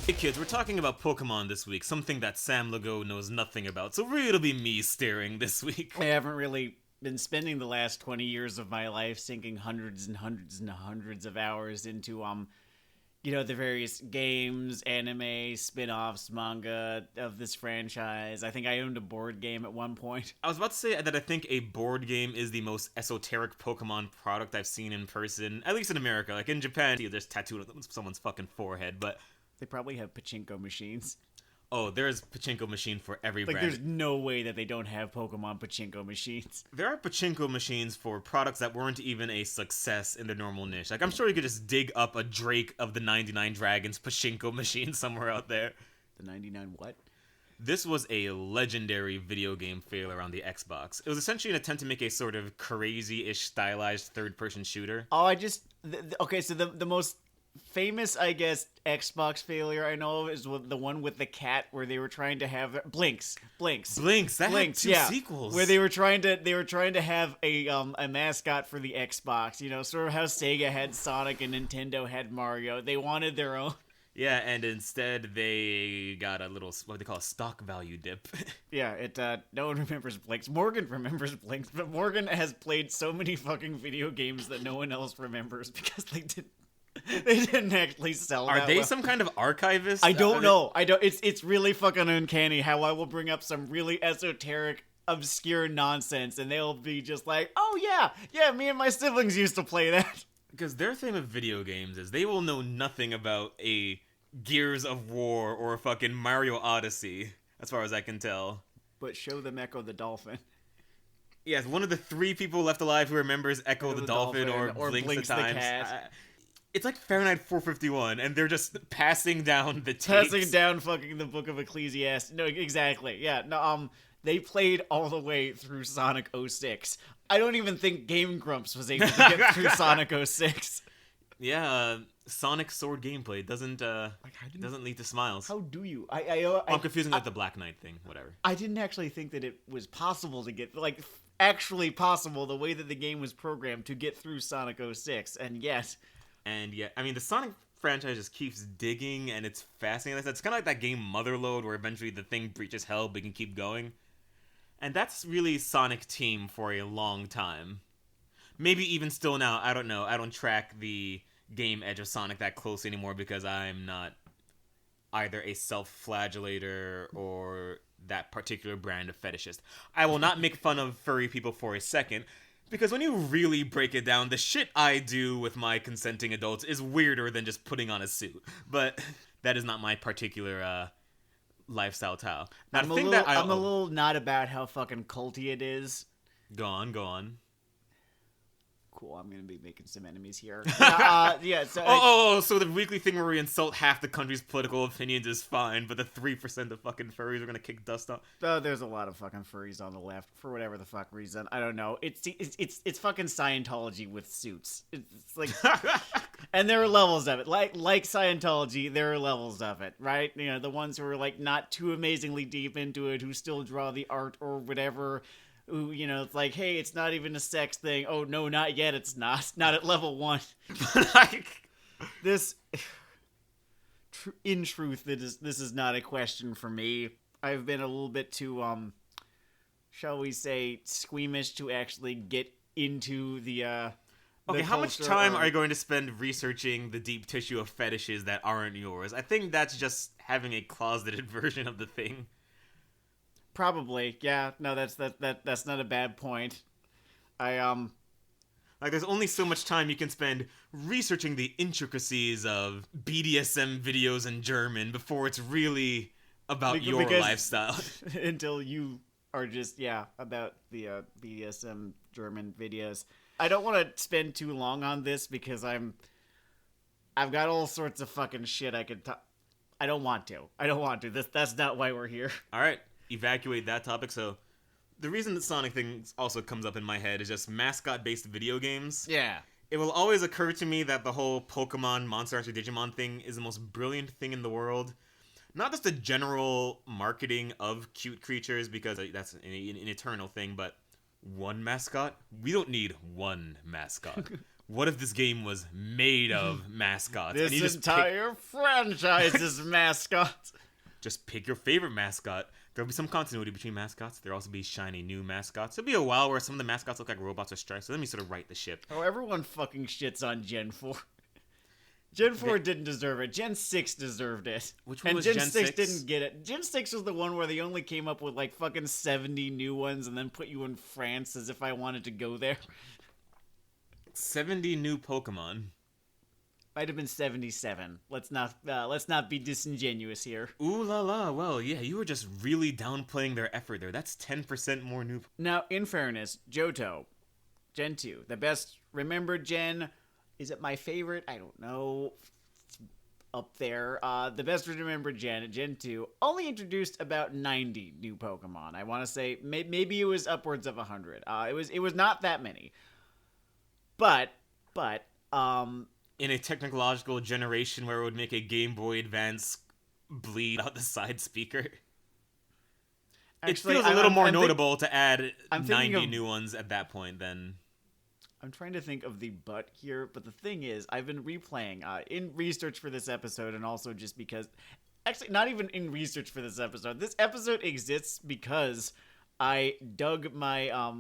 Hey kids, we're talking about Pokemon this week, something that Sam Legault knows nothing about, so really it'll be me steering this week. I haven't really been spending the last 20 years of my life sinking hundreds and hundreds and hundreds of hours into, the various games, anime, spin-offs, manga of this franchise. I think I owned a board game at one point. I was about to say that I think a board game is the most esoteric Pokemon product I've seen in person, at least in America. Like in Japan, there's tattooed on someone's fucking forehead, but... They probably have pachinko machines. Oh, there's pachinko machine for every brand. There's no way that they don't have Pokemon pachinko machines. There are pachinko machines for products that weren't even a success in the normal niche. Like, I'm sure you could just dig up a Drake of the 99 Dragons pachinko machine somewhere out there. The 99 what? This was a legendary video game failure on the Xbox. It was essentially an attempt to make a sort of crazy-ish stylized third-person shooter. Oh, okay, so the most famous, I guess, Xbox failure I know of is the one with the cat where they were trying to have Blinks. That had two sequels. Where they were trying to have a mascot for the Xbox. You know, sort of how Sega had Sonic and Nintendo had Mario. They wanted their own. Yeah, and instead they got a little, what they call a stock value dip. Yeah, no one remembers Blinks. Morgan remembers Blinks, but Morgan has played so many fucking video games that no one else remembers because they didn't actually sell. Are that they well. some kind of archivist? I don't know. It's really fucking uncanny how I will bring up some really esoteric, obscure nonsense, and they'll be just like, "Oh yeah, me and my siblings used to play that." Because their thing with video games is they will know nothing about a Gears of War or a fucking Mario Odyssey, as far as I can tell. But show them Echo the Dolphin. Yes, one of the 3 people left alive who remembers Echo the Dolphin or Blinks the Times. Cat. It's like Fahrenheit 451, and they're just passing down the tapes. Passing down fucking the Book of Ecclesiastes. No, exactly. Yeah, no, they played all the way through Sonic 06. I don't even think Game Grumps was able to get through Sonic 06. Yeah, Sonic Sword gameplay doesn't lead to smiles. How do you? I'm confusing with the Black Knight thing, whatever. I didn't actually think that it was possible to get, actually possible the way that the game was programmed to get through Sonic 06, and yet... And yeah, I mean, the Sonic franchise just keeps digging, and it's fascinating. It's kind of like that game Motherload, where eventually the thing breaches hell, but you can keep going. And that's really Sonic Team for a long time. Maybe even still now, I don't know. I don't track the game edge of Sonic that close anymore because I'm not either a self-flagellator or that particular brand of fetishist. I will not make fun of furry people for a second, because when you really break it down, the shit I do with my consenting adults is weirder than just putting on a suit. But that is not my particular lifestyle tile. Now, I'm a little not about how fucking culty it is. Go on. Cool, I'm gonna be making some enemies here. Yeah, so... So the weekly thing where we insult half the country's political opinions is fine, but the 3% of fucking furries are gonna kick dust on. There's a lot of fucking furries on the left, for whatever the fuck reason. I don't know. It's fucking Scientology with suits. It's like... And there are levels of it. Like Scientology, there are levels of it, right? You know, the ones who are, not too amazingly deep into it, who still draw the art or whatever... Ooh, it's like, hey, it's not even a sex thing. Oh, no, not yet, it's not. Not at level 1. This... In truth, this is not a question for me. I've been a little bit too, shall we say, squeamish to actually get into the Okay, how much time are you going to spend researching the deep tissue of fetishes that aren't yours? I think that's just having a closeted version of the thing. Probably, yeah. No, that's not a bad point. There's only so much time you can spend researching the intricacies of BDSM videos in German before it's really about your lifestyle. Until you are just, about the BDSM German videos. I don't want to spend too long on this because I've got all sorts of fucking shit I could talk. I don't want to. That's not why we're here. All right. Evacuate that topic. So the reason the Sonic thing also comes up in my head is just mascot-based video games. Yeah. It will always occur to me that the whole Pokemon, Monster Hunter, Digimon thing is the most brilliant thing in the world. Not just the general marketing of cute creatures, because that's an eternal thing, but one mascot? We don't need one mascot. What if this game was made of mascots? This and you entire franchise is mascots. just pick your favorite mascot. There'll be some continuity between mascots. There'll also be shiny new mascots. There'll be a while where some of the mascots look like robots or stripes. So let me sort of right the ship. Oh, everyone fucking shits on Gen 4. Gen 4 didn't deserve it. Gen 6 deserved it. Which one and was Gen Gen 6 6? didn't get it. Gen 6 was the one where they only came up with like fucking 70 new ones and then put you in France as if I wanted to go there. 70 new Pokemon. Might have been 77. Let's not be disingenuous here. Ooh la la. Well, yeah, you were just really downplaying their effort there. That's 10% more new. Now, in fairness, Johto, Gen 2, the best remembered gen. Is it my favorite? I don't know. It's up there. The best remembered gen, Gen 2, only introduced about 90 new Pokemon. I want to say maybe it was upwards of 100. It was not that many. But In a technological generation where it would make a Game Boy Advance bleed out the side speaker. actually, It feels a little more I'm notable to add I'm 90 thinking of- new ones at that point than... I'm trying to think of the but here, but the thing is, I've been replaying in research for this episode, and also just because, actually, not even in research for this episode. This episode exists because I dug my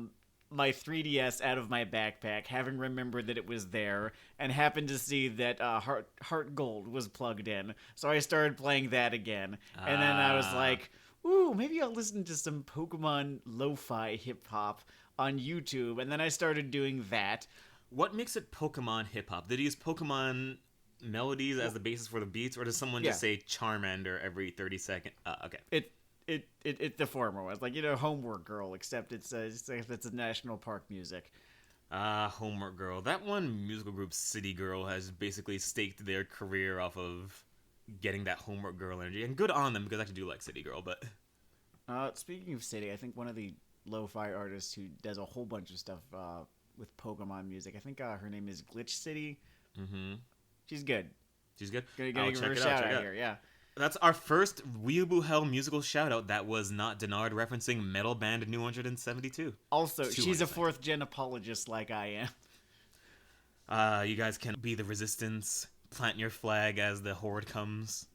my 3DS out of my backpack, having remembered that it was there, and happened to see that Heart Gold was plugged in. So I started playing that again, and then I was like, ooh, maybe I'll listen to some Pokemon lo-fi hip-hop on YouTube, and then I started doing that. What makes it Pokemon hip-hop? Did he use Pokemon melodies as the basis for the beats, or does someone just say Charmander every 30 seconds? Okay. It the former was like, Homework Girl, except it's a national park music. Homework Girl. That one musical group, City Girl, has basically staked their career off of getting that Homework Girl energy, and good on them because I actually do like City Girl. But speaking of City, I think one of the lo-fi artists who does a whole bunch of stuff with Pokemon music. I think her name is Glitch City. Mm-hmm. She's good. She's good. Gonna give her a shout out here. Yeah. That's our first Weeaboo Hell musical shout-out that was not Denard referencing Metal Band 272. Also, she's a 4th gen apologist like I am. You guys can be the resistance, plant your flag as the horde comes.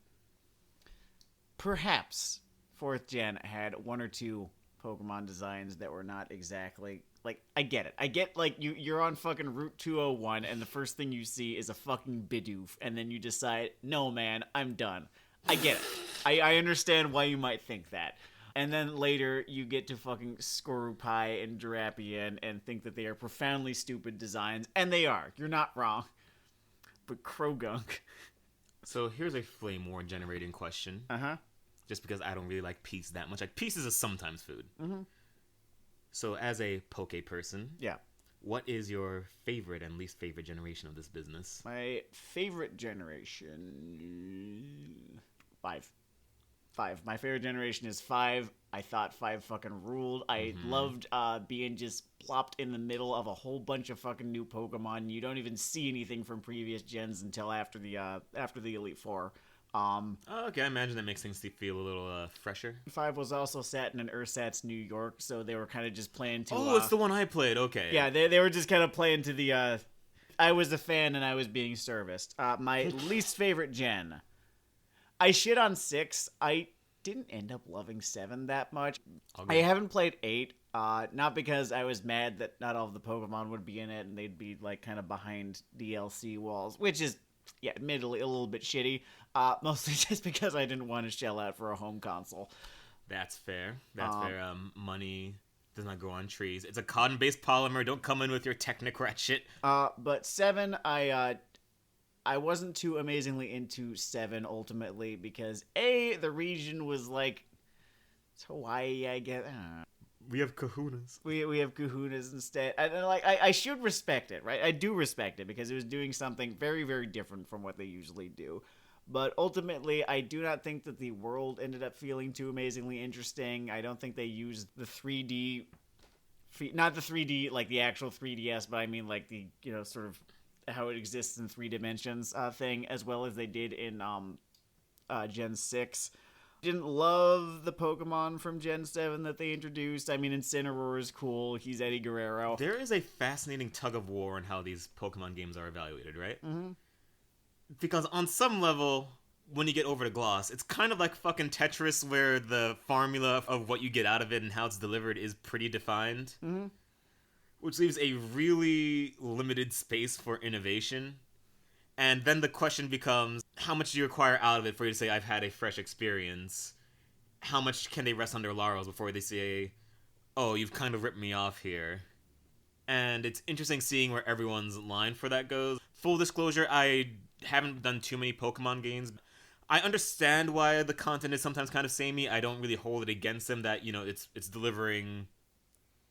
Perhaps 4th gen had one or two Pokemon designs that were not exactly... Like, I get it. I get, like, you're on fucking Route 201, and the first thing you see is a fucking Bidoof, and then you decide, no, man, I'm done. I get it. I understand why you might think that. And then later, you get to fucking Skorupai and Drapion and think that they are profoundly stupid designs, and they are. You're not wrong. But Krogunk... So here's a flame war generating question. Uh-huh. Just because I don't really like Peace that much. Like, Peace is a sometimes food. Mm-hmm. So as a Poke person... Yeah. What is your favorite and least favorite generation of this business? My favorite generation... 5. My favorite generation is 5. I thought 5 fucking ruled. I loved being just plopped in the middle of a whole bunch of fucking new Pokemon. You don't even see anything from previous gens until after the Elite Four. Okay, I imagine that makes things feel a little fresher. 5 was also set in an Ursat's New York, so they were kind of just playing to... Oh, it's the one I played, okay. Yeah, they were just kind of playing to the... I was a fan and I was being serviced. My least favorite gen... I shit on 6. I didn't end up loving 7 that much. Okay. I haven't played 8, not because I was mad that not all of the Pokemon would be in it and they'd be like kind of behind DLC walls, which is, yeah, admittedly a little bit shitty. Mostly just because I didn't want to shell out for a home console. That's fair. That's fair. Money does not grow on trees. It's a cotton-based polymer. Don't come in with your technocrat shit. But 7, I wasn't too amazingly into 7 ultimately because the region was like, it's Hawaii, I guess. We have kahunas. We have kahunas instead. And like I should respect it, right? I do respect it because it was doing something very, very different from what they usually do. But ultimately, I do not think that the world ended up feeling too amazingly interesting. I don't think they used the 3D, not the 3D like the actual 3DS, but I mean like the sort of how it exists in 3 dimensions thing as well as they did in Gen 6. Didn't love the Pokemon from Gen 7 that they introduced. I mean, Incineroar is cool. He's Eddie Guerrero. There is a fascinating tug of war in how these Pokemon games are evaluated, right? Mm-hmm. Because on some level, when you get over to Gloss, it's kind of like fucking Tetris, where the formula of what you get out of it and how it's delivered is pretty defined. Mm-hmm. Which leaves a really limited space for innovation. And then the question becomes, how much do you require out of it for you to say, I've had a fresh experience? How much can they rest on their laurels before they say, oh, you've kind of ripped me off here? And it's interesting seeing where everyone's line for that goes. Full disclosure, I haven't done too many Pokemon games. I understand why the content is sometimes kind of samey. I don't really hold it against them that, it's delivering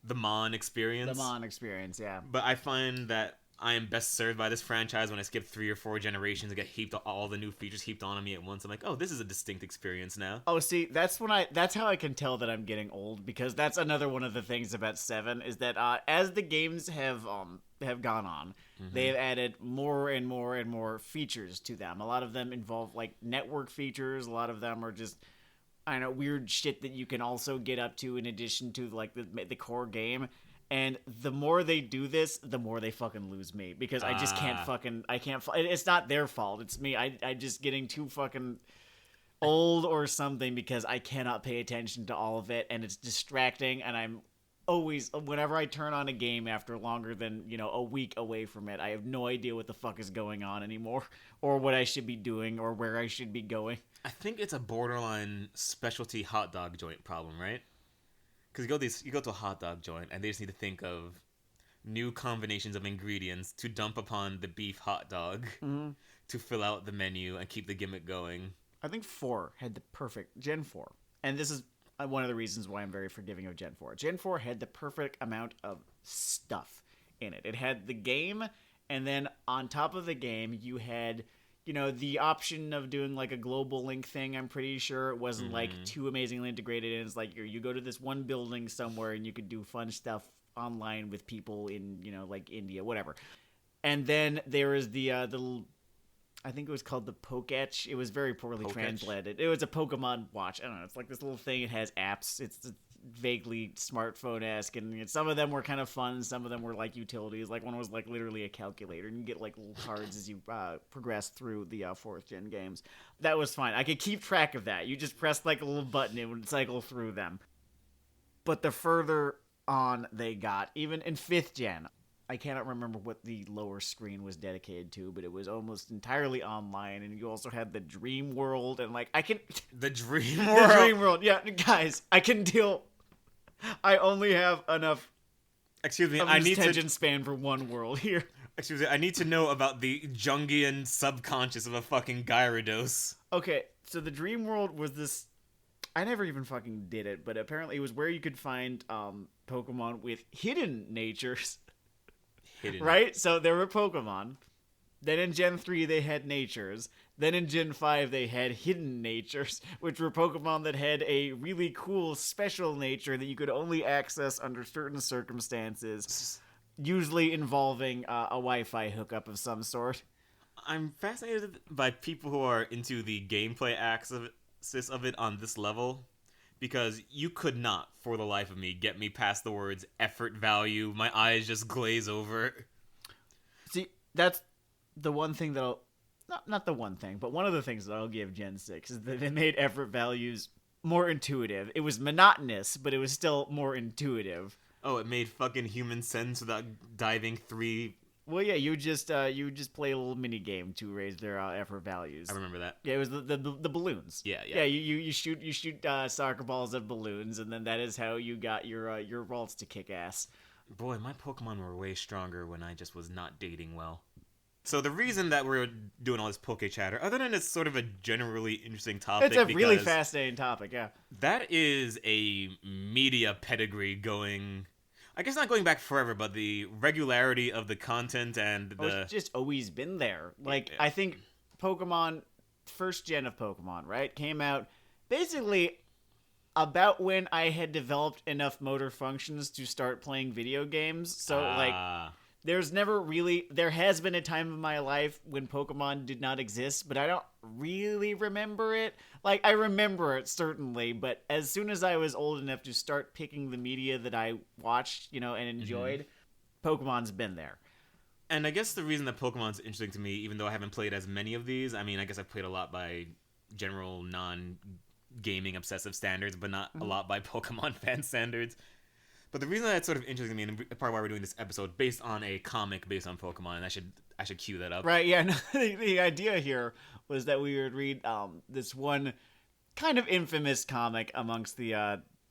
the Mon experience. The Mon experience, yeah. But I find that I am best served by this franchise when I skip 3 or 4 generations and get all the new features heaped on me at once. I'm like, oh, this is a distinct experience now. Oh, see, that's how I can tell that I'm getting old, because that's another one of the things about 7 is that as the games have gone on, they've added more and more and more features to them. A lot of them involve like network features. A lot of them are just, I don't know, weird shit that you can also get up to in addition to like the core game. And the more they do this, the more they fucking lose me, because I just can't it's not their fault. It's me. I'm just getting too fucking old or something, because I cannot pay attention to all of it, and it's distracting, and I'm always, whenever I turn on a game after longer than, a week away from it, I have no idea what the fuck is going on anymore, or what I should be doing, or where I should be going. I think it's a borderline specialty hot dog joint problem, right? Because you go to a hot dog joint and they just need to think of new combinations of ingredients to dump upon the beef hot dog to fill out the menu and keep the gimmick going. I think 4 had the perfect Gen 4, and this is one of the reasons why I'm very forgiving of Gen 4. Gen 4 had the perfect amount of stuff in it. It had the game, and then on top of the game, you had, the option of doing like a global link thing. I'm pretty sure it wasn't like too amazingly integrated. And it's like you go to this one building somewhere and you could do fun stuff online with people in, like India, whatever. And then there is the I think it was called the Poketch. It was very poorly translated. It was a Pokemon watch. I don't know. It's like this little thing. It has apps. It's vaguely smartphone-esque, and some of them were kind of fun. Some of them were like utilities. Like one was like literally a calculator, and you get like little cards as you progress through the 4th gen games. That was fine. I could keep track of that. You just pressed like a little button, it would cycle through them. But the further on they got, even in 5th gen, I cannot remember what the lower screen was dedicated to, but it was almost entirely online, and you also had the Dream World, and like The Dream World? The Dream World, yeah, guys, I can deal. I only have enough. Excuse me, I need attention span for one world here. Excuse me, I need to know about the Jungian subconscious of a fucking Gyarados. Okay, so the Dream World was this. I never even fucking did it, but apparently it was where you could find Pokemon with hidden natures. Right? So there were Pokemon. Then in Gen 3 they had natures. Then in Gen 5 they had hidden natures, which were Pokemon that had a really cool special nature that you could only access under certain circumstances, usually involving a Wi-Fi hookup of some sort. I'm fascinated by people who are into the gameplay axis of it on this level, because you could not, for the life of me, get me past the words effort value. My eyes just glaze over. See, that's the one thing that I'll... Not the one thing, but one of the things that I'll give Gen 6 is that they made effort values more intuitive. It was monotonous, but it was still more intuitive. Oh, it made fucking human sense without diving 3... Well, yeah, you just play a little mini game to raise their effort values. I remember that. Yeah, it was the balloons. Yeah. Yeah, you shoot soccer balls at balloons, and then that is how you got your vaults to kick ass. Boy, my Pokemon were way stronger when I just was not dating well. So the reason that we're doing all this Poke Chatter, other than it's sort of a generally interesting topic, it's a really fascinating topic. Yeah, that is a media pedigree going. I guess not going back forever, but the regularity of the content and it's just always been there. Like, yeah. I think Pokemon, 1st gen of Pokemon, right, came out basically about when I had developed enough motor functions to start playing video games. So, There has been a time in my life when Pokemon did not exist, but I don't really remember it. Like, I remember it, certainly, but as soon as I was old enough to start picking the media that I watched, and enjoyed, Pokemon's been there. And I guess the reason that Pokemon's interesting to me, even though I haven't played as many of these, I mean, I guess I've played a lot by general non-gaming obsessive standards, but not a lot by Pokemon fan standards. But the reason that it's sort of interesting to me, and part of why we're doing this episode, based on a comic based on Pokemon, and I should cue that up. Right, yeah. No, the idea here was that we would read this one kind of infamous comic amongst the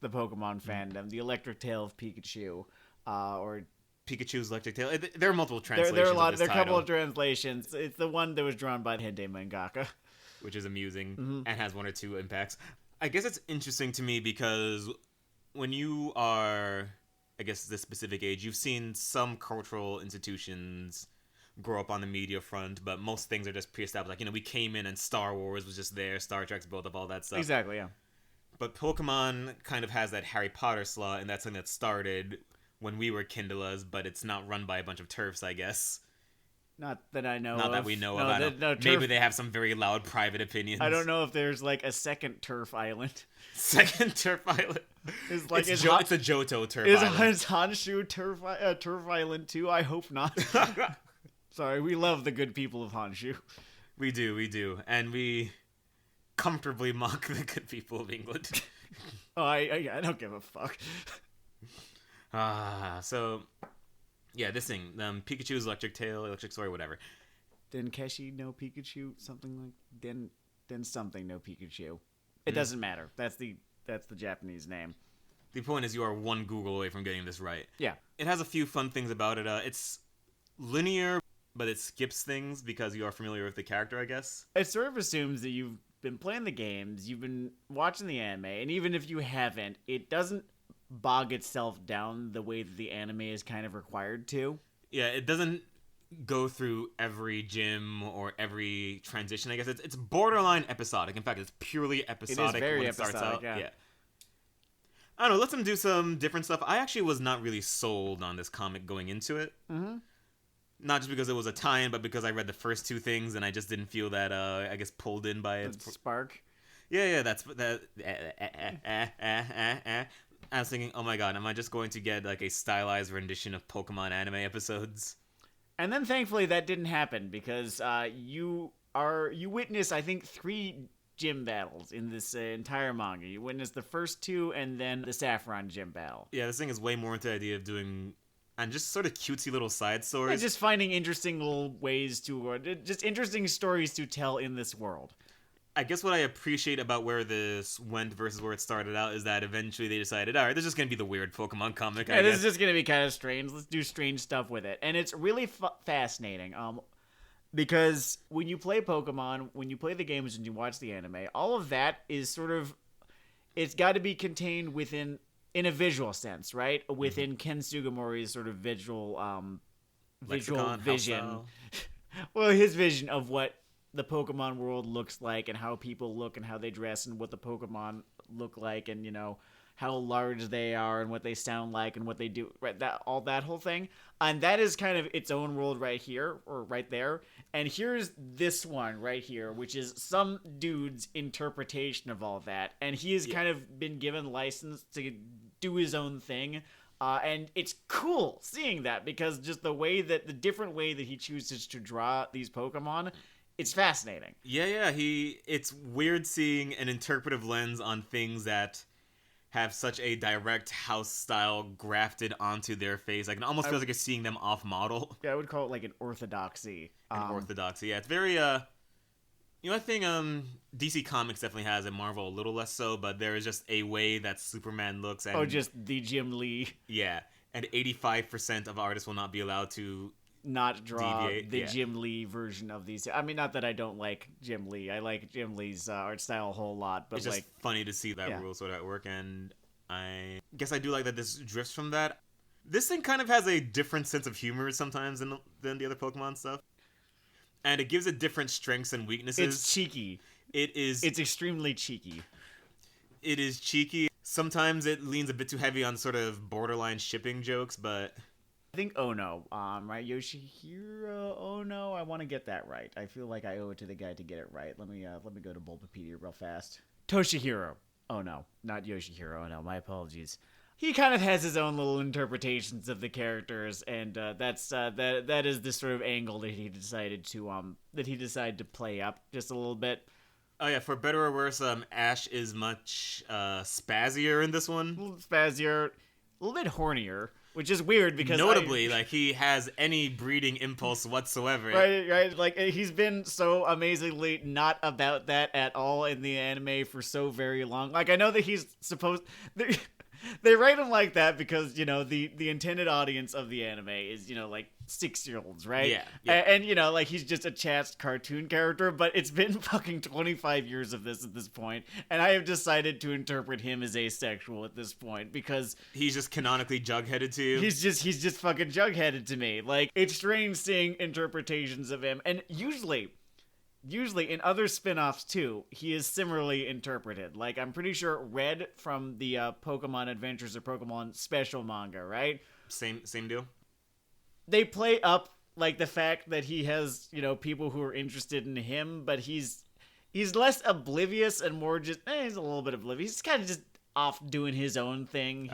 Pokemon fandom, the Electric Tale of Pikachu, or Pikachu's Electric Tale. There are multiple translations. There are a lot. Of there this are a couple title, of translations. It's the one that was drawn by Hende mangaka, which is amusing and has one or two impacts. I guess it's interesting to me because when you are, I guess, this specific age, you've seen some cultural institutions grow up on the media front, but most things are just pre-established. Like, we came in and Star Wars was just there, Star Trek's built up, all that stuff. Exactly, yeah. But Pokemon kind of has that Harry Potter slot, and that's something that started when we were Kindlas, but it's not run by a bunch of TERFs, I guess. Not that I know of. Not that we know of. Maybe they have some very loud private opinions. I don't know if there's, like, a second turf island. Second turf island? It's like it's a Johto turf island. Is Honshu turf island too? I hope not. Sorry, we love the good people of Honshu. We do. And we comfortably mock the good people of England. Oh, I don't give a fuck. So... yeah, this thing, Pikachu's Electric Tail, Electric Story, whatever. Denkeshi no Pikachu, something like Den something no Pikachu. It doesn't matter. That's the Japanese name. The point is, you are one Google away from getting this right. Yeah. It has a few fun things about it. It's linear, but it skips things because you are familiar with the character, I guess. It sort of assumes that you've been playing the games, you've been watching the anime, and even if you haven't, it doesn't bog itself down the way that the anime is kind of required to. Yeah, it doesn't go through every gym or every transition, I guess. It's borderline episodic. In fact, it's purely episodic. It is very when it episodic, starts out. yeah. I don't know, let them do some different stuff. I actually was not really sold on this comic going into it. Mm-hmm. Not just because it was a tie-in, but because I read the first two things and I just didn't feel that, I guess, pulled in by it. Spark? Yeah, that's... I was thinking, oh my god, am I just going to get like a stylized rendition of Pokemon anime episodes? And then thankfully that didn't happen because you witness, I think, 3 gym battles in this entire manga. You witness the first 2 and then the Saffron gym battle. Yeah, this thing is way more into the idea of doing and just sort of cutesy little side stories. Yeah, just finding interesting little ways to, just interesting stories to tell in this world. I guess what I appreciate about where this went versus where it started out is that eventually they decided, all right, this is just going to be the weird Pokemon comic, Yeah, this is just going to be kind of strange. Let's do strange stuff with it. And it's really fascinating because when you play Pokemon, when you play the games and you watch the anime, all of that is sort of, it's got to be contained within, in a visual sense, right? Within Ken Sugimori's sort of visual Lexicon, vision. Well, his vision of what the Pokemon world looks like and how people look and how they dress and what the Pokemon look like and how large they are and what they sound like and what they do, right? That whole thing, and that is kind of its own world right here or right there. And here's this one right here, which is some dude's interpretation of all that, and he has kind of been given license to do his own thing. And it's cool seeing that because just the different way that he chooses to draw these Pokemon. It's fascinating. Yeah. It's weird seeing an interpretive lens on things that have such a direct house style grafted onto their face. Like, it almost feels like you're seeing them off model. Yeah, I would call it like an orthodoxy. Orthodoxy. Yeah, it's very, I think DC Comics definitely has, and Marvel a little less so, but there is just a way that Superman looks. And, just the Jim Lee. Yeah, and 85% of artists will not be allowed to not draw deviate, the Jim Lee version of these. I mean, not that I don't like Jim Lee. I like Jim Lee's art style a whole lot, but it's just funny to see that rule sort of at work, and I guess I do like that this drifts from that. This thing kind of has a different sense of humor sometimes than the other Pokemon stuff, and it gives it different strengths and weaknesses. It's cheeky. It's extremely cheeky. It is cheeky. Sometimes it leans a bit too heavy on sort of borderline shipping jokes, but think Ono, right? Yoshihiro Ono. I want to get that right. I feel like I owe it to the guy to get it right. Let me go to Bulbapedia real fast. Toshihiro Ono, not Yoshihiro Ono. My apologies. He kind of has his own little interpretations of the characters, and that is the sort of angle that he decided to play up just a little bit. Oh yeah, for better or worse, Ash is much spazzier in this one. A little spazzier, a little bit hornier, which is weird because notably, like, he has any breeding impulse whatsoever. Right. Like, he's been so amazingly not about that at all in the anime for so very long. Like, I know that he's supposed. They write him like that because, the intended audience of the anime is, like 6-year-olds, right? Yeah. And, like, he's just a chaste cartoon character, but it's been fucking 25 years of this at this point, and I have decided to interpret him as asexual at this point because he's just canonically jugheaded to you. He's just fucking jugheaded to me. Like, it's strange seeing interpretations of him, and usually in other spin-offs too, he is similarly interpreted. Like, I'm pretty sure Red from the Pokemon Adventures or Pokemon Special manga, right? Same deal. They play up, like, the fact that he has, people who are interested in him, but he's less oblivious and more just, he's a little bit oblivious. He's kind of just off doing his own thing.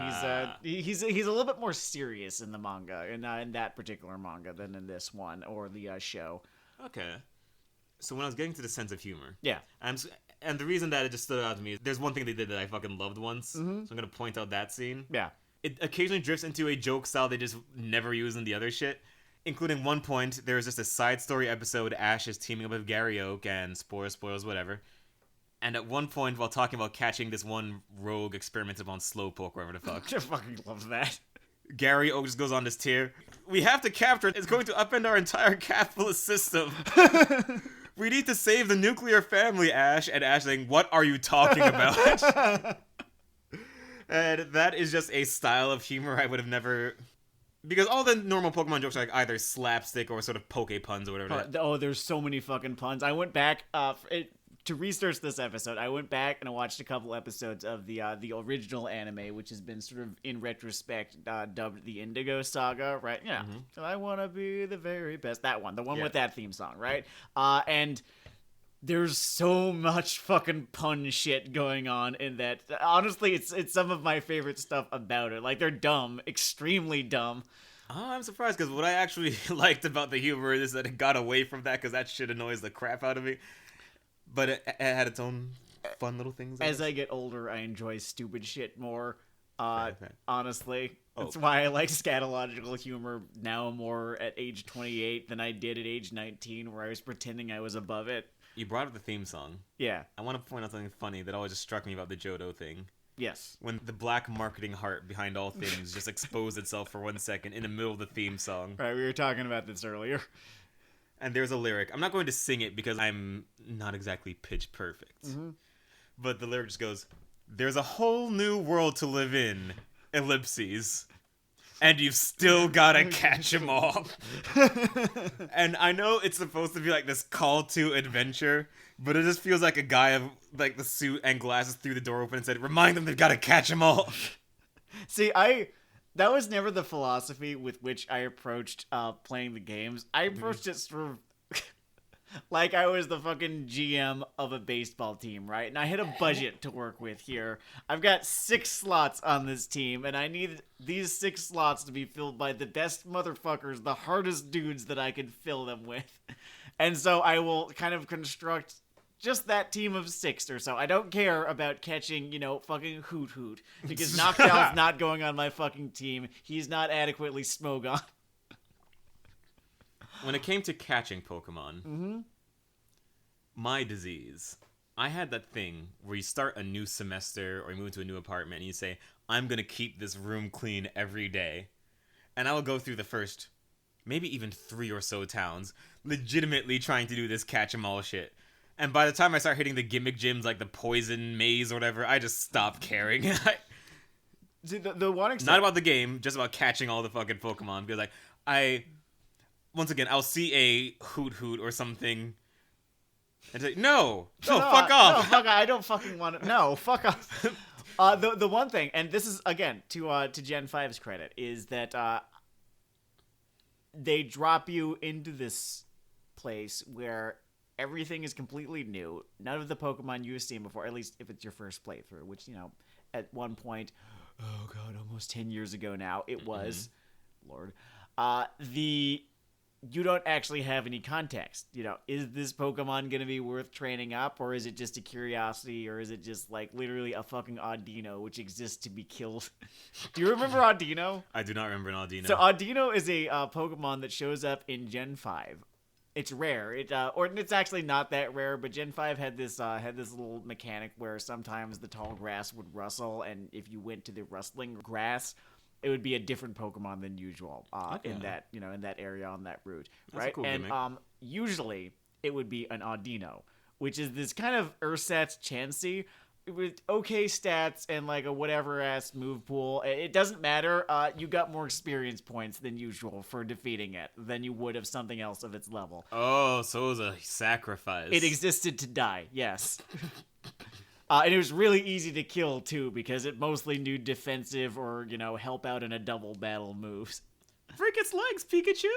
He's a little bit more serious in the manga, in that particular manga than in this one or the show. Okay. So when I was getting to the sense of humor, yeah, and the reason that it just stood out to me is there's one thing they did that I fucking loved once. Mm-hmm. So I'm gonna point out that scene. Yeah, it occasionally drifts into a joke style they just never use in the other shit. Including one point, there was just a side story episode. Ash is teaming up with Gary Oak and spoilers, whatever. And at one point, while talking about catching this one rogue experimented on Slowpoke, wherever the fuck. I fucking love that. Gary Oak just goes on this tear. We have to capture it. It's going to upend our entire capitalist system. We need to save the nuclear family, Ash. And Ash saying, what are you talking about? And that is just a style of humor I would have never... Because all the normal Pokemon jokes are like either slapstick or sort of poke puns or whatever. Oh, there's so many fucking puns. I went back to research this episode. I went back and I watched a couple episodes of the original anime, which has been sort of, in retrospect, dubbed the Indigo Saga, right? Yeah. Mm-hmm. I want to be the very best. That one. The one with that theme song, right? And there's so much fucking pun shit going on in that. Honestly, it's some of my favorite stuff about it. Like, they're dumb. Extremely dumb. Oh, I'm surprised, because what I actually liked about the humor is that it got away from that, because that shit annoys the crap out of me. But it had its own fun little things. As I get older, I enjoy stupid shit more. Honestly. That's why I like scatological humor now more at age 28 than I did at age 19, where I was pretending I was above it. You brought up the theme song. Yeah. I want to point out something funny that always just struck me about the Johto thing. Yes. When the black marketing heart behind all things just exposed itself for 1 second in the middle of the theme song. Right, we were talking about this earlier. And there's a lyric. I'm not going to sing it because I'm not exactly pitch perfect. Mm-hmm. But the lyric just goes, there's a whole new world to live in, ellipses. And you've still gotta catch them all. And I know it's supposed to be like this call to adventure, but it just feels like a guy of like the suit and glasses threw the door open and said, remind them they've gotta catch them all. See, that was never the philosophy with which I approached playing the games. I approached it sort of like I was the fucking GM of a baseball team, right? And I had a budget to work with here. I've got 6 slots on this team, and I need these 6 slots to be filled by the best motherfuckers, the hardest dudes that I could fill them with. And so I will kind of construct just that team of 6 or so. I don't care about catching, fucking Hoot Hoot, because Noctow's not going on my fucking team. He's not adequately Smogon. When it came to catching Pokemon, my disease, I had that thing where you start a new semester or you move to a new apartment and you say, I'm going to keep this room clean every day. And I will go through the first, maybe even 3 or so towns, legitimately trying to do this catch 'em all shit. And by the time I start hitting the gimmick gyms like the Poison Maze or whatever, I just stop caring. See, the one Not about the game, just about catching all the fucking Pokemon. Because once again, I'll see a Hoot Hoot or something and say, no, fuck off. No, fuck off. I don't fucking want it. No, fuck off. The one thing, and this is, again, to Gen 5's credit, is that they drop you into this place where everything is completely new. None of the Pokemon you've seen before, at least if it's your first playthrough, which, at one point, oh god, almost 10 years ago now, it was, Lord, you don't actually have any context. Is this Pokemon going to be worth training up, or is it just a curiosity, or is it just, literally a fucking Audino, which exists to be killed? Do you remember Audino? I do not remember an Audino. So Audino is a Pokemon that shows up in Gen 5. It's rare. Or it's actually not that rare, but Gen 5 had this little mechanic where sometimes the tall grass would rustle, and if you went to the rustling grass, it would be a different Pokemon than usual in that in that area on that route, right? That's a cool and gimmick. Usually it would be an Audino, which is this kind of ersatz Chansey with okay stats and a whatever ass move pool. It doesn't matter. You got more experience points than usual for defeating it than you would of something else of its level. Oh, so it was a sacrifice. It existed to die. Yes. And it was really easy to kill, too, because it mostly knew defensive or, help out in a double battle moves. Freak its legs, Pikachu!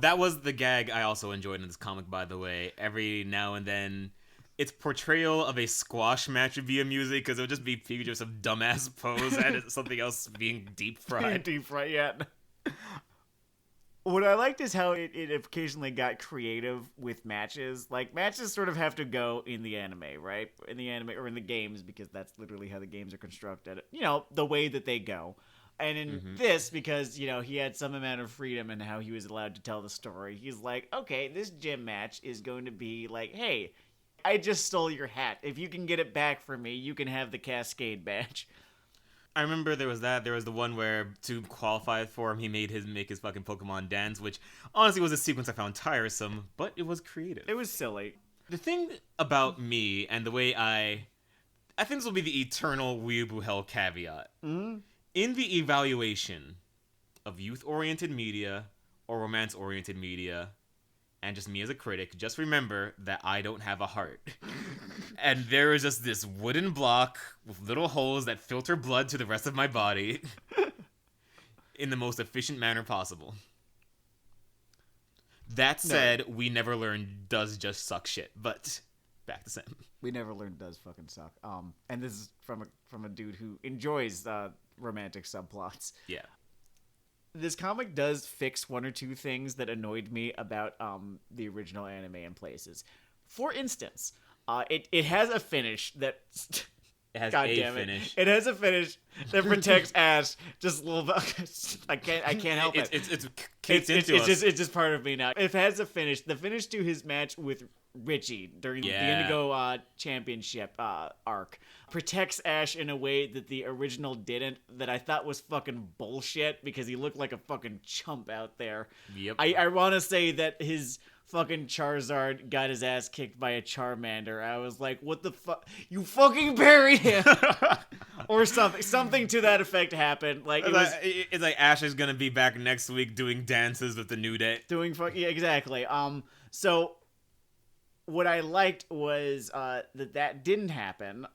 That was the gag I also enjoyed in this comic, by the way. Every now and then, its portrayal of a squash match would be amusing, because it would just be Pikachu with some dumbass pose and something else being deep fried. Deep fried, yeah. What I liked is how it occasionally got creative with matches. Matches sort of have to go in the anime, right? In the anime, or in the games, because that's literally how the games are constructed. The way that they go. And in this, because, he had some amount of freedom in how he was allowed to tell the story, he's like, okay, this gym match is going to be hey, I just stole your hat. If you can get it back for me, you can have the Cascade badge. I remember there was that. There was the one where, to qualify for him, he make his fucking Pokemon dance, which honestly was a sequence I found tiresome, but it was creative. It was silly. The thing about me and the way I think this will be the eternal Weeaboo Hell caveat. Mm-hmm. In the evaluation of youth-oriented media or romance-oriented media, and just me as a critic, just remember that I don't have a heart. And there is just this wooden block with little holes that filter blood to the rest of my body in the most efficient manner possible. That said, We Never Learn does just suck shit, but back to Sam. We Never Learn does fucking suck. And this is from a dude who enjoys romantic subplots. Yeah. This comic does fix one or two things that annoyed me about the original anime in places. For instance, it has a finish that... It has God a damn finish. It has a finish that protects Ash just a little bit. I can't help it. It's kicked into us. It's just part of me now. It has a finish. The finish to his match with Richie during the Indigo Championship arc protects Ash in a way that the original didn't, that I thought was fucking bullshit because he looked like a fucking chump out there. Yep. I want to say that his fucking Charizard got his ass kicked by a Charmander. I was like, what the fuck? You fucking buried him! Or something. Something to that effect happened. It's like Ash is gonna be back next week doing dances with the New Day. Yeah, exactly. So what I liked was that didn't happen.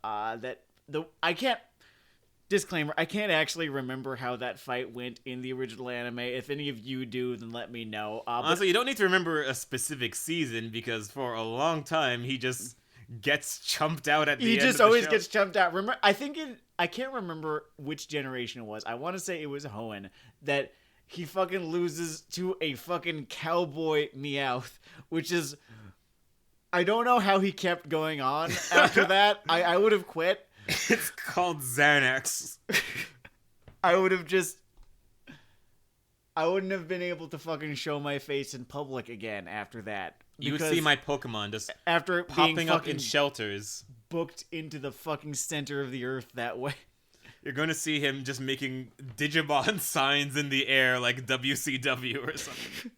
Disclaimer, I can't actually remember how that fight went in the original anime. If any of you do, then let me know. Honestly, you don't need to remember a specific season, because for a long time, he just gets chumped out at the end of the show. He just always gets chumped out. I can't remember which generation it was. I want to say it was Hoenn, that he fucking loses to a fucking cowboy Meowth, which is... I don't know how he kept going on after that. I would have quit. It's called Xanax. I wouldn't have been able to fucking show my face in public again after that. You would see my Pokemon just after popping up in shelters, booked into the fucking center of the earth that way. You're going to see him just making Digimon signs in the air like WCW or something.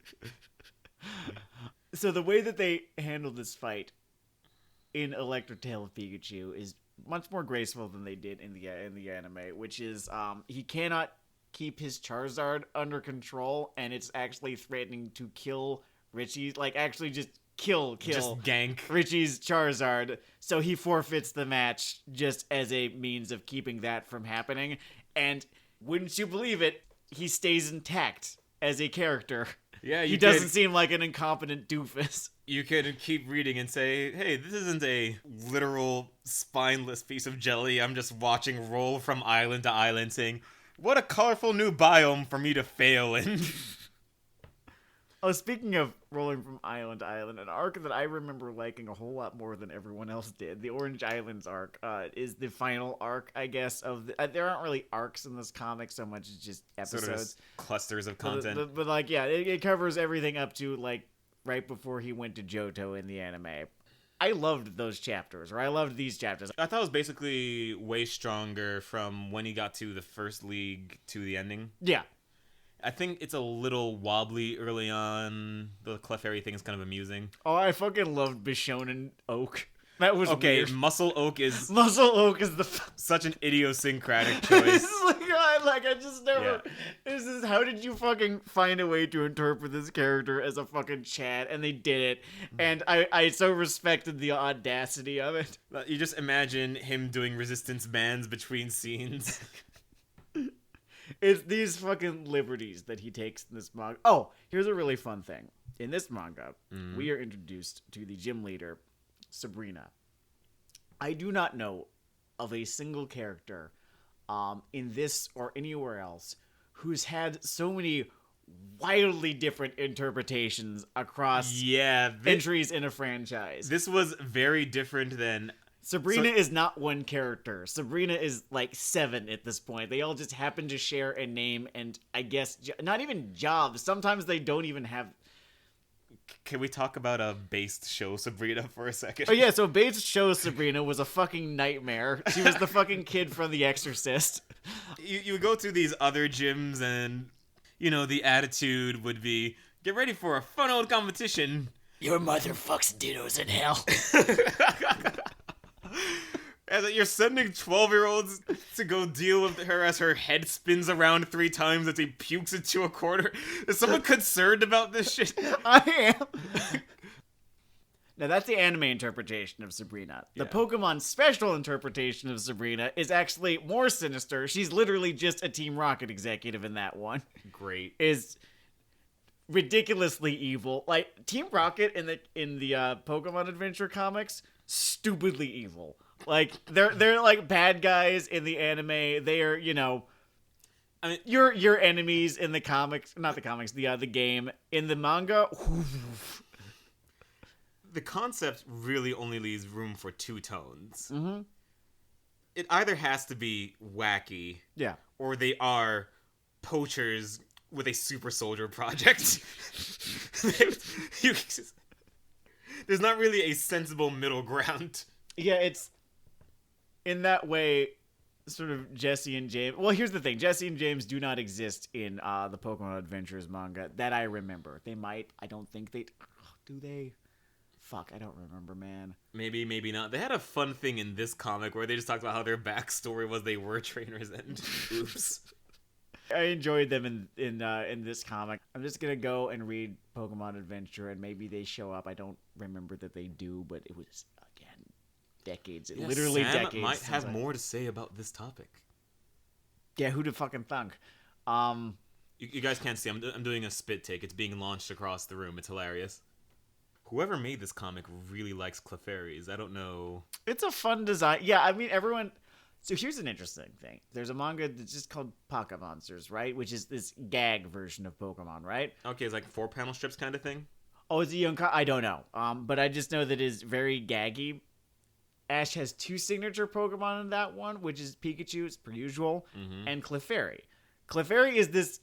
So the way that they handle this fight in Electric Tale of Pikachu is much more graceful than they did in the anime, which is he cannot keep his Charizard under control, and it's actually threatening to kill Richie, actually just kill just gank Richie's Charizard, so he forfeits the match just as a means of keeping that from happening. And wouldn't you believe it, he stays intact as a character. Yeah, he doesn't seem like an incompetent doofus. You could keep reading and say, hey, this isn't a literal spineless piece of jelly I'm just watching roll from island to island saying, what a colorful new biome for me to fail in. Oh, speaking of rolling from island to island, an arc that I remember liking a whole lot more than everyone else did, the Orange Islands arc, is the final arc, I guess, of there aren't really arcs in this comic so much as just episodes. Sort of just clusters of content. But like, yeah, it covers everything up to, like, right before he went to Johto in the anime. I loved those chapters, or I loved these chapters. I thought it was basically way stronger from when he got to the first league to the ending. Yeah. I think it's a little wobbly early on. The Clefairy thing is kind of amusing. Oh, I fucking loved Bishonen Oak. That was okay. Weird. Muscle Oak is such an idiosyncratic choice. I just never. Yeah. This is how did you fucking find a way to interpret this character as a fucking Chad, and they did it, and I so respected the audacity of it. You just imagine him doing resistance bands between scenes. It's these fucking liberties that he takes in this manga. Oh, here's a really fun thing. In this manga, we are introduced to the gym leader, Sabrina. I do not know of a single character in this or anywhere else who's had so many wildly different interpretations across entries in a franchise. This was very different than... Sabrina is not one character. Sabrina is like 7 at this point. They all just happen to share a name and I guess not even jobs. Sometimes they don't even have... Can we talk about a based show Sabrina for a second? Oh yeah, so based show Sabrina was a fucking nightmare. She was the fucking kid from The Exorcist. You go to these other gyms and, you know, the attitude would be, get ready for a fun old competition. Your mother fucks dittos in hell. And you're sending 12-year-olds to go deal with her as her head spins around 3 times as he pukes into a corner. Is someone concerned about this shit? I am. Now, that's the anime interpretation of Sabrina. The Pokemon special interpretation of Sabrina is actually more sinister. She's literally just a Team Rocket executive in that one. Great. Is ridiculously evil. Like, Team Rocket in the Pokemon Adventure comics, stupidly evil. Like, they're like bad guys in the anime. They are, you know, I mean, your enemies in the comics, not the comics, the game. In the manga, the concept really only leaves room for 2 tones. Mm-hmm. It either has to be wacky, or they are poachers with a super soldier project. There's not really a sensible middle ground. Yeah, it's in that way sort of Jesse and James. Well, here's the thing. Jesse and James do not exist in the Pokemon Adventures manga that I remember. They might. I don't think they... Do they? Fuck, I don't remember, man. Maybe, maybe not. They had a fun thing in this comic where they just talked about how their backstory was they were trainers and oops. I enjoyed them in this comic. I'm just gonna go and read Pokemon Adventure, and maybe they show up. I don't remember that they do, but it was, again, decades. Literally Sam decades. Might have more to say about this topic. Yeah, who'd have fucking thunk? You guys can't see. I'm doing a spit take. It's being launched across the room. It's hilarious. Whoever made this comic really likes Clefairies. I don't know. It's a fun design. Yeah, I mean, everyone... So here's an interesting thing. There's a manga that's just called Pocket Monsters, right? Which is this gag version of Pokemon, right? Okay, it's like 4-panel strips kind of thing? Oh, it's a young... I don't know. But I just know that it is very gaggy. Ash has 2 signature Pokemon in that one, which is Pikachu, it's per usual, and Clefairy. Clefairy is this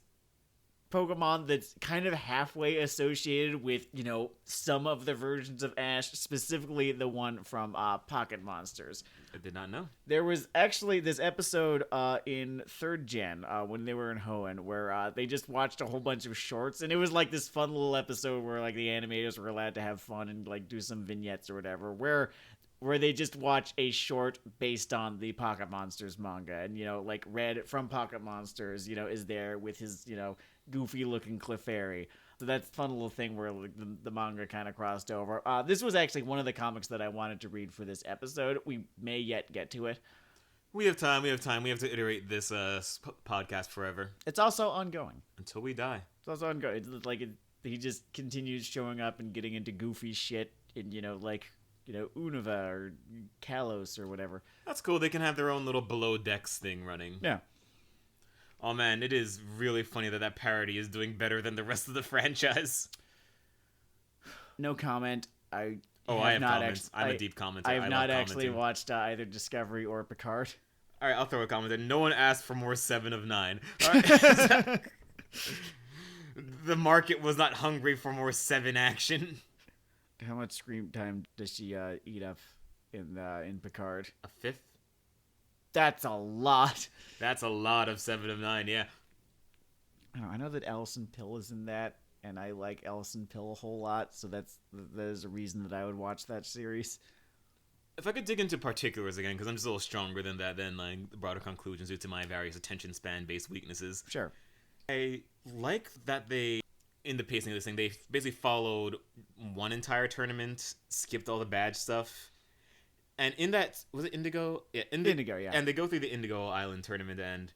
Pokemon that's kind of halfway associated with, you know, some of the versions of Ash, specifically the one from Pocket Monsters. I did not know. There was actually this episode in 3rd Gen when they were in Hoenn where they just watched a whole bunch of shorts, and it was like this fun little episode where like the animators were allowed to have fun and like do some vignettes or whatever, where they just watch a short based on the Pocket Monsters manga, and, you know, like Red from Pocket Monsters, you know, is there with his, you know, goofy looking Clefairy. So that's a fun little thing where like, the manga kind of crossed over. This was actually one of the comics that I wanted to read for this episode. We may yet get to it. We have time. We have to iterate this podcast forever. It's also ongoing. Until we die. So it's ongoing. It's like he just continues showing up and getting into goofy shit in, Unova or Kalos or whatever. That's cool. They can have their own little below decks thing running. Yeah. Oh man, it is really funny that parody is doing better than the rest of the franchise. No comment. I have comments. I'm a deep commenter. I have not actually watched either Discovery or Picard. All right, I'll throw a comment in. No one asked for more 7 of 9. All right. The market was not hungry for more 7 action. How much screen time does she eat up in Picard? A 5th? That's a lot. That's a lot of 7 of 9, yeah. I know that Alison Pill is in that, and I like Alison Pill a whole lot, so that is a reason that I would watch that series. If I could dig into particulars again, because I'm just a little stronger than that, than like the broader conclusions due to my various attention span based weaknesses. Sure. I like that they, in the pacing of this thing, they basically followed one entire tournament, skipped all the badge stuff. And in that, was it Indigo? Yeah, Indigo, yeah. And they go through the Indigo Island tournament, and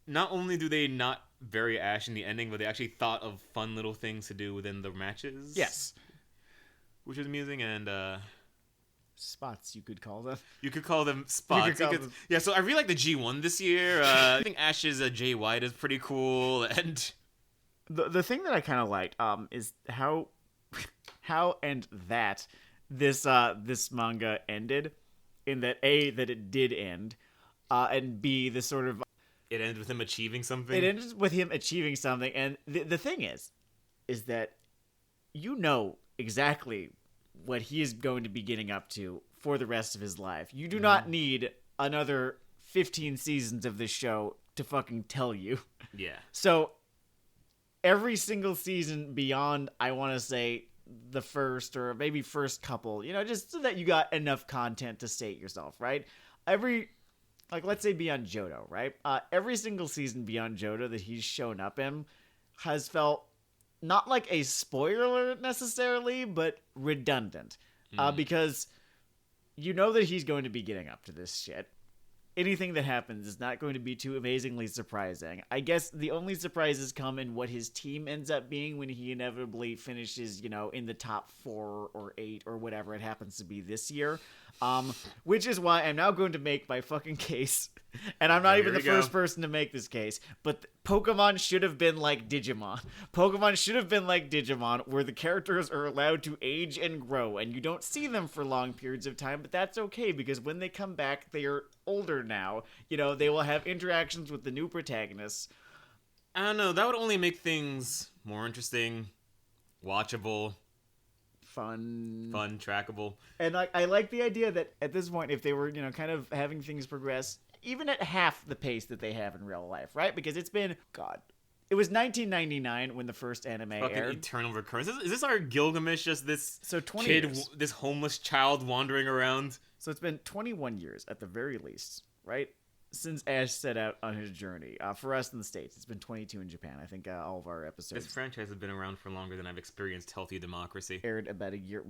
not only do they not bury Ash in the ending, but they actually thought of fun little things to do within the matches. Yes. Which is amusing, and spots, you could call them. You could call them spots. Yeah, so I really like the G1 this year. I think Ash's Jay White is pretty cool, and the thing that I kind of liked is how and that this manga ended, in that A, that it did end, and B, the sort of it ended with him achieving something. It ended with him achieving something, and the thing is that you know exactly what he is going to be getting up to for the rest of his life. You do not need another 15 seasons of this show to fucking tell you. Yeah. So every single season beyond, I want to say, the first or maybe first couple, just so that you got enough content to state yourself, right? Let's say beyond Johto, right? Every single season beyond Johto that he's shown up in has felt not like a spoiler necessarily, but redundant. Because you know that he's going to be getting up to this shit. Anything that happens is not going to be too amazingly surprising. I guess the only surprises come in what his team ends up being when he inevitably finishes, in the top 4 or 8 or whatever it happens to be this year. Which is why I'm now going to make my fucking case. And I'm not even the first person to make this case. But Pokemon should have been like Digimon. Pokemon should have been like Digimon, where the characters are allowed to age and grow. And you don't see them for long periods of time. But that's okay, because when they come back, they are older now. They will have interactions with the new protagonists. I don't know. That would only make things more interesting, watchable, fun, trackable. And I like the idea that at this point, if they were, kind of having things progress, even at half the pace that they have in real life, right? Because it's been, it was 1999 when the first anime aired. Eternal recurrence. Is this our Gilgamesh, just this 20 kid, years. This homeless child wandering around? So it's been 21 years at the very least, right? Since Ash set out on his journey. For us in the States, it's been 22 in Japan. I think all of our episodes. This franchise has been around for longer than I've experienced healthy democracy. Aired about a year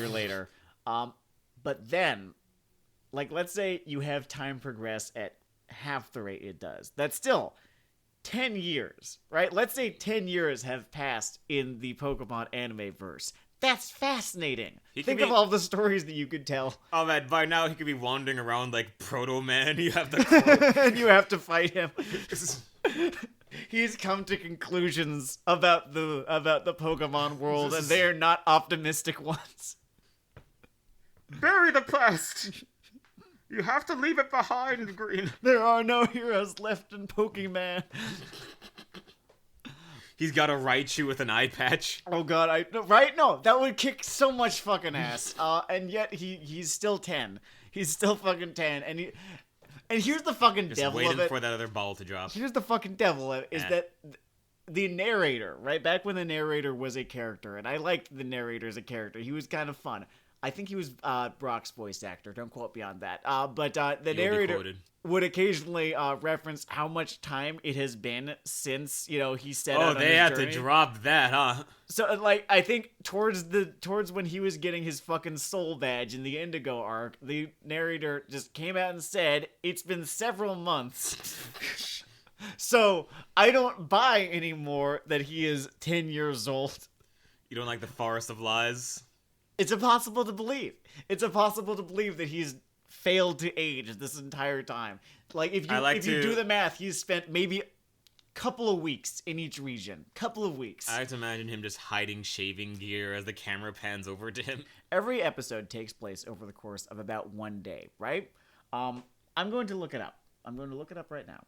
later. But then, let's say you have time progress at half the rate it does. That's still 10 years, right? Let's say 10 years have passed in the Pokemon anime verse. That's fascinating. Think of all the stories that you could tell. Oh man, by now he could be wandering around like Proto Man. You have the and you have to fight him. He's come to conclusions about the Pokemon world, and they are not optimistic ones. Bury the past. You have to leave it behind, Green. There are no heroes left in Pokemon. He's got a Raichu with an eye patch. Oh god, right? No, that would kick so much fucking ass. And yet he's still 10. He's still fucking 10. And here's the fucking Just devil of it. waiting for that other ball to drop. Here's the fucking devil of it, is that the narrator, right? Back when the narrator was a character, and I liked the narrator as a character. He was kind of fun. I think he was Brock's voice actor. Don't quote me on that. But the narrator would occasionally reference how much time it has been since, he set out on his journey. Oh, they had to drop that, huh? So, I think towards when he was getting his fucking soul badge in the Indigo arc, the narrator just came out and said, "It's been several months." So I don't buy anymore that he is 10 years old. You don't like the Forest of Lies? It's impossible to believe. It's impossible to believe that he's failed to age this entire time. Like, if you do the math, he's spent maybe a couple of weeks in each region. Couple of weeks. I like to imagine him just hiding shaving gear as the camera pans over to him. Every episode takes place over the course of about 1 day, right? I'm going to look it up. I'm going to look it up right now.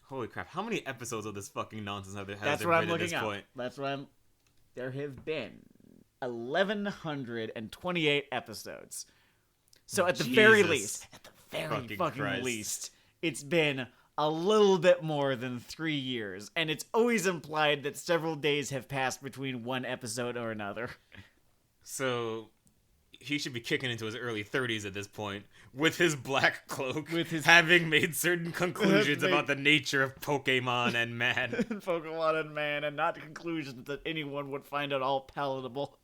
Holy crap, how many episodes of this fucking nonsense has there That's been what I'm at looking this up. point? That's what I'm... There have been 1,128 episodes. So at the very least, fucking least, it's been a little bit more than 3 years. And it's always implied that several days have passed between one episode or another. So he should be kicking into his early 30s at this point, with his black cloak, having made certain conclusions about the nature of Pokemon and man. Pokemon and man, and not conclusions that anyone would find at all palatable.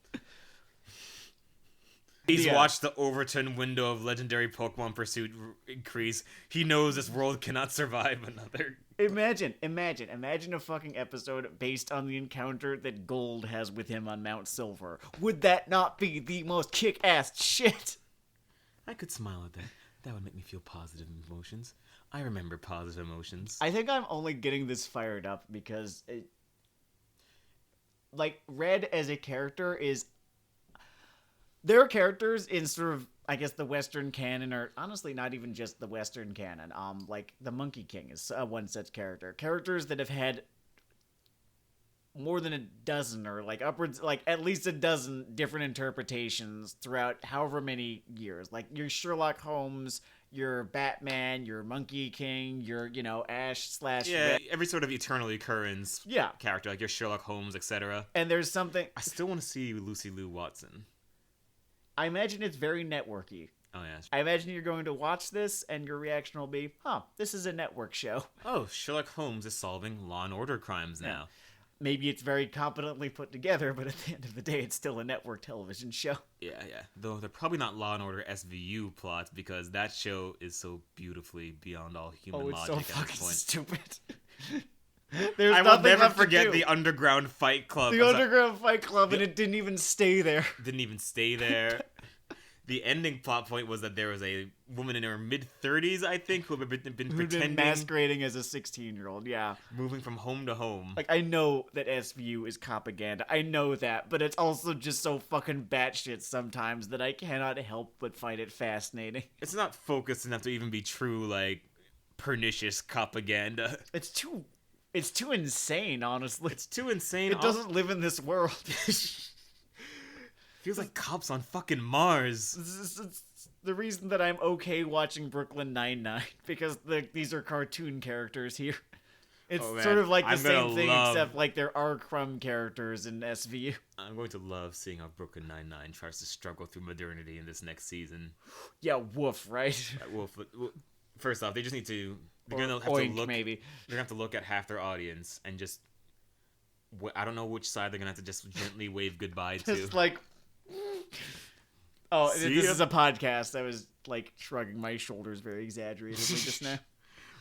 He's watched the Overton window of legendary Pokemon pursuit increase. He knows this world cannot survive another. Imagine a fucking episode based on the encounter that Gold has with him on Mount Silver. Would that not be the most kick-ass shit? I could smile at that. That would make me feel positive emotions. I remember positive emotions. I think I'm only getting this fired up because Red as a character is... There are characters in sort of, I guess, the Western canon, or honestly not even just the Western canon. Like the Monkey King is one such character. Characters that have had more than a dozen, or like upwards, like at least a dozen different interpretations throughout however many years. Like your Sherlock Holmes, your Batman, your Monkey King, your, Ash / Red. Every sort of eternal occurrence character, like your Sherlock Holmes, etc. And there's something... I still want to see Lucy Liu Watson. I imagine it's very networky. Oh, yeah. I imagine you're going to watch this, and your reaction will be, this is a network show. Oh, Sherlock Holmes is solving Law and Order crimes now. Maybe it's very competently put together, but at the end of the day, it's still a network television show. Yeah. Though they're probably not Law and Order SVU plots, because that show is so beautifully beyond all human logic so at this fucking point. Stupid. I will never forget the Underground Fight Club. The Underground Fight Club, and it didn't even stay there. The ending plot point was that there was a woman in her mid-30s, I think, who had been pretending... masquerading as a 16-year-old, yeah. Moving from home to home. Like, I know that SVU is propaganda. I know that, but it's also just so fucking batshit sometimes that I cannot help but find it fascinating. It's not focused enough to even be true, like, pernicious propaganda. It's too insane, honestly. It's too insane. It doesn't live in this world. Feels like cops on fucking Mars. It's the reason that I'm okay watching Brooklyn Nine-Nine, because these are cartoon characters here. It's sort of like the same thing, except like there are crumb characters in SVU. I'm going to love seeing how Brooklyn Nine-Nine tries to struggle through modernity in this next season. Yeah, woof, right? Woof. First off, they just need to... They're gonna have to look at half their audience and just... I don't know which side they're gonna have to just gently wave goodbye to. Just like... this is a podcast. I was like shrugging my shoulders very exaggeratedly just now.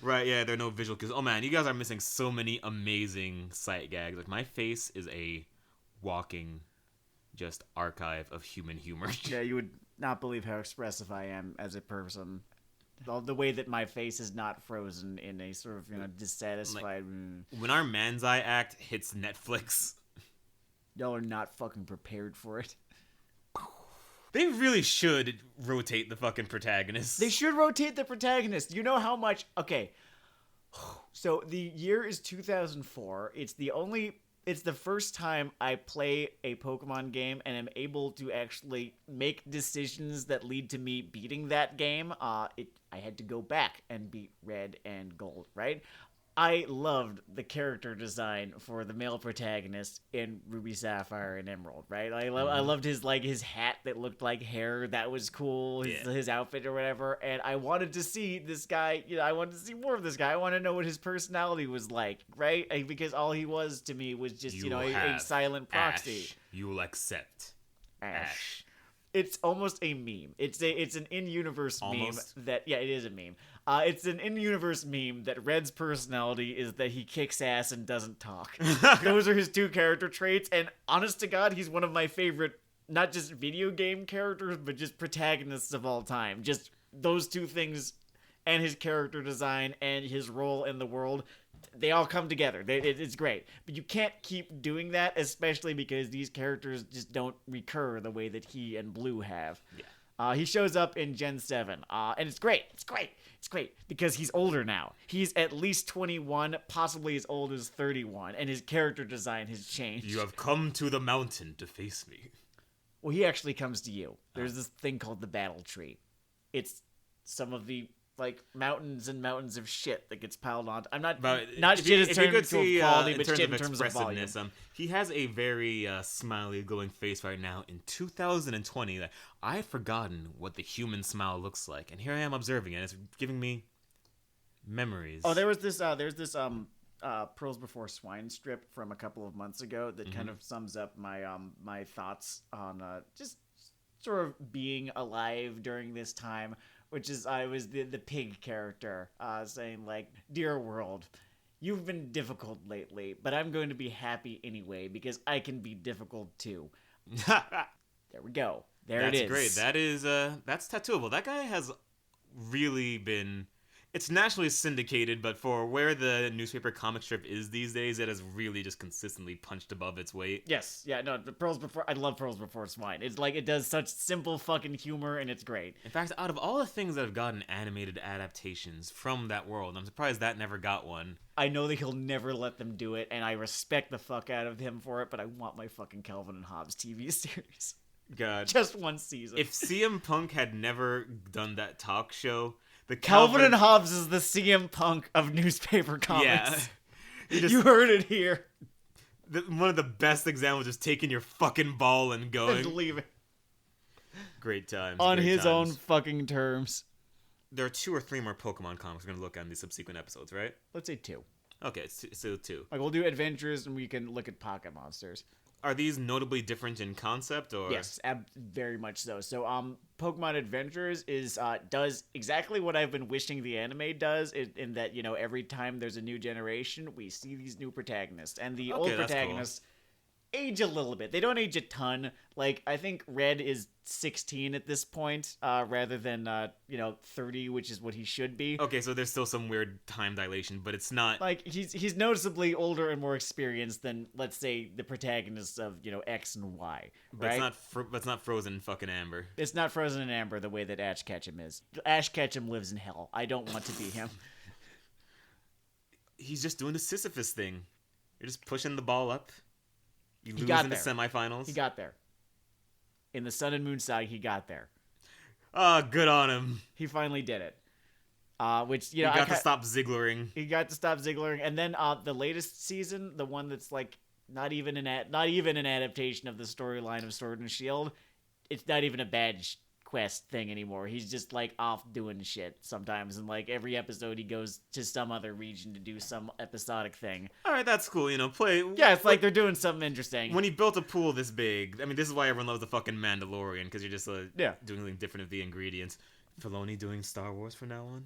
Right, yeah, there are no visual cues. Oh man, you guys are missing so many amazing sight gags. Like, my face is a walking just archive of human humor. Yeah, you would not believe how expressive I am as a person. The way that my face is not frozen in a sort of, dissatisfied... When our Man's Eye act hits Netflix... Y'all are not fucking prepared for it. They really should rotate the fucking protagonist. They should rotate the protagonist. You know how much... Okay. So, the year is 2004. It's the first time I play a Pokemon game and am able to actually make decisions that lead to me beating that game. I had to go back and beat Red and Gold, right? I loved the character design for the male protagonist in Ruby, Sapphire, and Emerald, right? I loved his hat that looked like hair. That was cool. His outfit or whatever. And I wanted to see this guy. I wanted to see more of this guy. I wanted to know what his personality was like, right? Because all he was to me was just, a silent proxy. Ash. You will accept Ash. It's almost a meme. It's an in-universe Almost. meme that it is a meme. It's an in-universe meme that Red's personality is that he kicks ass and doesn't talk. Those are his two character traits, and honest to God, he's one of my favorite, not just video game characters, but just protagonists of all time. Just those two things, and his character design and his role in the world, they all come together. It's great. But you can't keep doing that, especially because these characters just don't recur the way that he and Blue have. Yeah. He shows up in Gen 7, and it's great. It's great. It's great because he's older now. He's at least 21, possibly as old as 31, and his character design has changed. You have come to the mountain to face me. Well, he actually comes to you. There's this thing called the battle tree. It's some of the mountains and mountains of shit that gets piled on. I'm not shit in terms of quality, but shit in terms of volume. He has a very smiley, glowing face right now in 2020. That I had forgotten what the human smile looks like, and here I am observing it. It's giving me memories. Oh, there's this Pearls Before Swine strip from a couple of months ago that kind of sums up my thoughts on just sort of being alive during this time. Which is, I was the pig character, saying, Dear world, you've been difficult lately, but I'm going to be happy anyway, because I can be difficult too. There we go. It is. That's great. That is, that's tattooable. That guy has really been... It's nationally syndicated, but for where the newspaper comic strip is these days, it has really just consistently punched above its weight. Yes, yeah, no, I love Pearls Before Swine. It's it does such simple fucking humor, and it's great. In fact, out of all the things that have gotten animated adaptations from that world, I'm surprised that never got one. I know that he'll never let them do it, and I respect the fuck out of him for it, but I want my fucking Calvin and Hobbes TV series. God. Just one season. If CM Punk had never done that talk show... Calvin and Hobbes is the CM Punk of newspaper comics. Yeah. You heard it here. One of the best examples is taking your fucking ball and going. And leaving. Great times. On his own fucking terms. There are 2 or 3 more Pokemon comics we're going to look at in these subsequent episodes, right? Let's say 2. Okay, so 2. We'll do adventures and we can look at pocket monsters. Are these notably different in concept, or? Yes, very much so. So, Pokemon Adventures does exactly what I've been wishing the anime does, in that, every time there's a new generation, we see these new protagonists. And the old protagonists age a little bit. They don't age a ton. I think Red is 16 at this point, rather than 30, which is what he should be. Okay, so there's still some weird time dilation, but it's not he's noticeably older and more experienced than, let's say, the protagonists of X and Y. Right? But it's not frozen fucking Amber. It's not frozen in Amber the way that Ash Ketchum is. Ash Ketchum lives in hell. I don't want to be him. He's just doing the Sisyphus thing. You're just pushing the ball up. You lose in the semifinals. He got there. In the Sun and Moon saga, he got there. Oh, good on him. He finally did it. Which he got to stop Ziggling. He got to stop Ziggling, and then the latest season, the one that's not even an adaptation of the storyline of Sword and Shield. It's not even a badge quest thing anymore. He's just off doing shit sometimes, and every episode he goes to some other region to do some episodic thing. All right, that's cool. Play. Yeah, it's they're doing something interesting. When he built a pool this big, I mean, this is why everyone loves the fucking Mandalorian, because you're just doing something different with the ingredients. Filoni doing Star Wars from now on,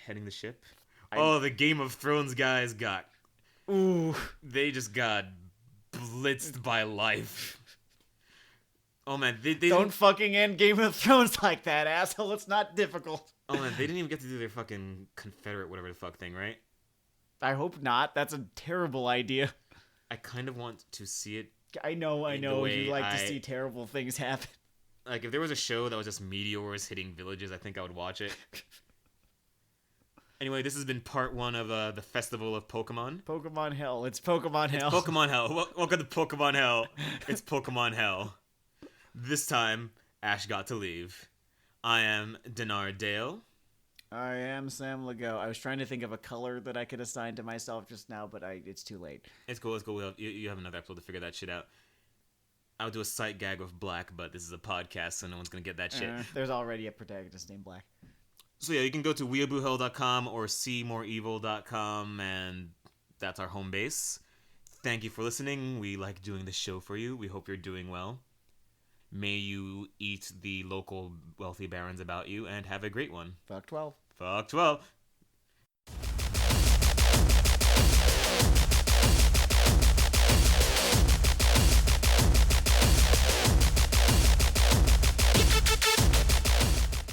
heading the ship. The Game of Thrones guys got. Ooh, they just got blitzed by life. Oh man, they don't fucking end Game of Thrones like that, asshole. It's not difficult. Oh man, they didn't even get to do their fucking Confederate whatever the fuck thing, right? I hope not. That's a terrible idea. I kind of want to see it. I know. You like to see terrible things happen. If there was a show that was just meteors hitting villages, I think I would watch it. Anyway, this has been part 1 of the Festival of Pokemon. Pokemon Hell. It's Pokemon Hell. It's Pokemon Hell. Welcome to Pokemon Hell. It's Pokemon Hell. This time, Ash got to leave. I am Dinar Dale. I am Sam Legault. I was trying to think of a color that I could assign to myself just now, but it's too late. It's cool. You have another episode to figure that shit out. I would do a sight gag with Black, but this is a podcast, so no one's going to get that shit. There's already a protagonist named Black. So yeah, you can go to weeaboohell.com or seemoreevil.com, and that's our home base. Thank you for listening. We like doing the show for you. We hope you're doing well. May you eat the local wealthy barons about you and have a great one. Fuck 12. Fuck 12.